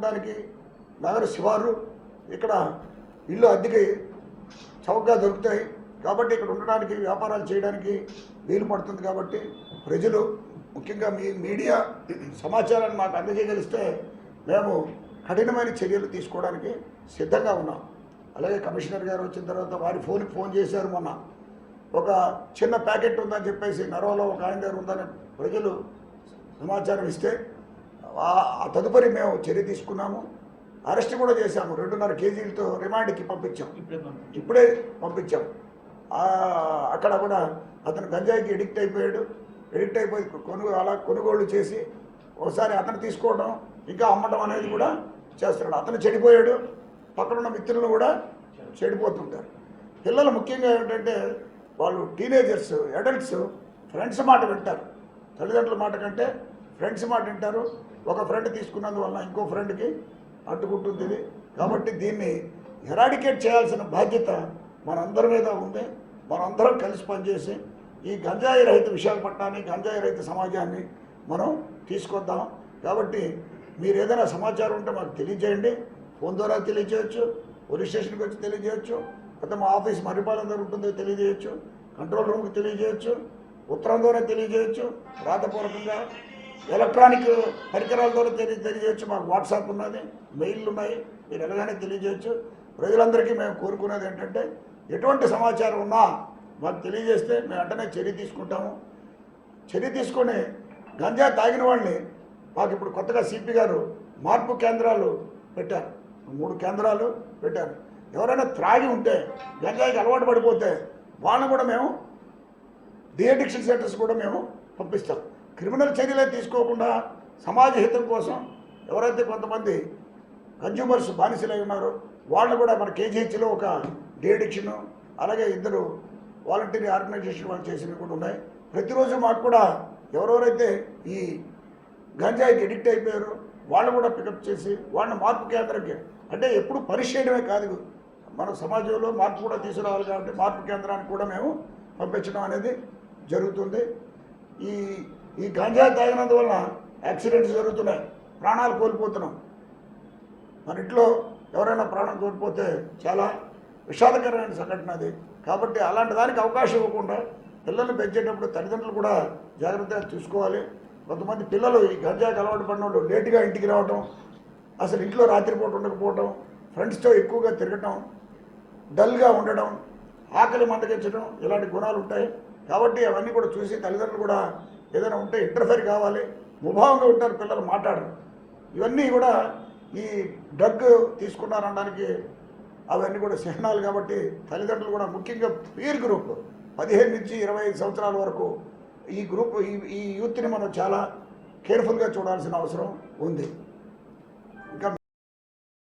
ఉండడానికి నగర శివారు ఇక్కడ ఇల్లు అద్దెకి చౌకగా దొరుకుతాయి కాబట్టి ఇక్కడ ఉండడానికి వ్యాపారాలు చేయడానికి వీలు పడుతుంది కాబట్టి ప్రజలు ముఖ్యంగా మీ మీడియా సమాచారాన్ని మాకు అందజేయగలిస్తే మేము కఠినమైన చర్యలు తీసుకోవడానికి సిద్ధంగా ఉన్నాం. అలాగే కమిషనర్ గారు వచ్చిన తర్వాత వారి ఫోన్ చేశారు. మొన్న ఒక చిన్న ప్యాకెట్ ఉందని చెప్పేసి నరవలో ఒక ఆయన దగ్గర ఉందని ప్రజలు సమాచారం ఇస్తే ఆ తదుపరి మేము చర్య తీసుకున్నాము. అరెస్ట్ కూడా చేశాము. 2.5 కేజీలతో రిమాండ్కి పంపించాం. ఇప్పుడే పంపించాం. అక్కడ కూడా అతను గంజాయికి ఎడిక్ట్ అయిపోయి కొనుగోలు చేసి ఒకసారి అతను తీసుకోవడం ఇంకా అమ్మడం అనేది కూడా చేస్తున్నాడు. అతను చెడిపోయాడు, పక్కనున్న మిత్రులు కూడా చెడిపోతుంటారు. పిల్లలు ముఖ్యంగా ఏమిటంటే వాళ్ళు టీనేజర్స్, అడల్ట్స్ ఫ్రెండ్స్ మాట వింటారు. తల్లిదండ్రుల మాట కంటే ఫ్రెండ్స్ మాట వింటారు. ఒక ఫ్రెండ్ తీసుకున్నందువల్ల ఇంకో ఫ్రెండ్కి అడ్డుకుంటుంది ఇది. కాబట్టి దీన్ని ఎరాడికేట్ చేయాల్సిన బాధ్యత మనందరి మీద ఉంది. మనందరం కలిసి పనిచేసి ఈ గంజాయి రహిత విశాఖపట్నాన్ని, గంజాయి రహిత సమాజాన్ని మనం తీసుకొద్దాం. కాబట్టి మీరు ఏదైనా సమాచారం ఉంటే మాకు తెలియజేయండి. ఫోన్ ద్వారా తెలియజేయచ్చు, పోలీస్ స్టేషన్కి వచ్చి తెలియజేయచ్చు, అయితే మా ఆఫీస్ మర్రిపాలెం దగ్గర ఉంటుందో తెలియజేయచ్చు, కంట్రోల్ రూమ్కి తెలియజేయచ్చు, ఉత్తరం ద్వారా తెలియజేయచ్చు, రాతపూర్వకంగా ఎలక్ట్రానిక్ పరికరాల ద్వారా తెలియజేయచ్చు. మాకు వాట్సాప్ ఉన్నది, మెయిల్లు ఉన్నాయి, మీరు ఎలాగైనా తెలియజేయచ్చు. ప్రజలందరికీ మేము కోరుకునేది ఏంటంటే ఎటువంటి సమాచారం ఉన్నా మాకు తెలియజేస్తే మేము వెంటనే చర్య తీసుకుంటాము. చర్య తీసుకొని గంజా తాగిన వాళ్ళని మాకు ఇప్పుడు కొత్తగా సిపి గారు మార్పు కేంద్రాలు పెట్టారు. 3 కేంద్రాలు పెట్టారు. ఎవరైనా త్రాగి ఉంటే గంజాయికి అలవాటు పడిపోతే వాళ్ళని కూడా మేము డిఅడిక్షన్ సెంటర్స్ కూడా మేము పంపిస్తాం. క్రిమినల్ చర్యలే తీసుకోకుండా సమాజ హితం కోసం ఎవరైతే కొంతమంది కన్జ్యూమర్స్ బానిసలై ఉన్నారో వాళ్ళని కూడా మన కేజీహెచ్లో ఒక డిఅడిక్షన్, అలాగే 2 వాలంటీర్ ఆర్గనైజేషన్ వాళ్ళు చేసినవి కూడా ఉన్నాయి. ప్రతిరోజు మాకు కూడా ఎవరెవరైతే ఈ గంజాయికి ఎడిక్ట్ అయిపోయారో వాళ్ళు కూడా పికప్ చేసి వాళ్ళని మార్పు కేంద్రంకి, అంటే ఎప్పుడు పనిష్ చేయడమే కాదు, మన సమాజంలో మార్పు కూడా తీసుకురావాలి కాబట్టి మార్పు కేంద్రానికి కూడా మేము పంపించడం అనేది జరుగుతుంది. ఈ గంజాయి తాగినందువల్ల యాక్సిడెంట్స్ జరుగుతున్నాయి, ప్రాణాలు కోల్పోతున్నాం. మన ఇంట్లో ఎవరైనా ప్రాణం కోల్పోతే చాలా విషాదకరమైన సంఘటన అది. కాబట్టి అలాంటి దానికి అవకాశం ఇవ్వకుండా పిల్లల్ని పెంచేటప్పుడు తల్లిదండ్రులు కూడా జాగ్రత్తగా చూసుకోవాలి. కొంతమంది పిల్లలు ఈ గంజాకి అలవాటు పడిన వాళ్ళు లేటుగా ఇంటికి రావడం, అసలు ఇంట్లో రాత్రిపూట ఉండకపోవడం, ఫ్రెండ్స్తో ఎక్కువగా తిరగటం, డల్గా ఉండడం, ఆకలి మందగించడం, ఇలాంటి గుణాలు ఉంటాయి. కాబట్టి అవన్నీ కూడా చూసి తల్లిదండ్రులు కూడా ఏదైనా ఉంటే ఇంటర్ఫేర్ కావాలి. ముభావంగా ఉంటారు పిల్లలు, మాట్లాడరు. ఇవన్నీ కూడా ఈ డ్రగ్ తీసుకున్నారనడానికి అవన్నీ కూడా చిహ్నాలు. కాబట్టి తల్లిదండ్రులు కూడా ముఖ్యంగా పీర్ గ్రూప్ 15 నుంచి 25 సంవత్సరాల వరకు ఈ గ్రూప్ ఈ యూత్ని మనం చాలా కేర్ఫుల్గా చూడాల్సిన అవసరం ఉంది.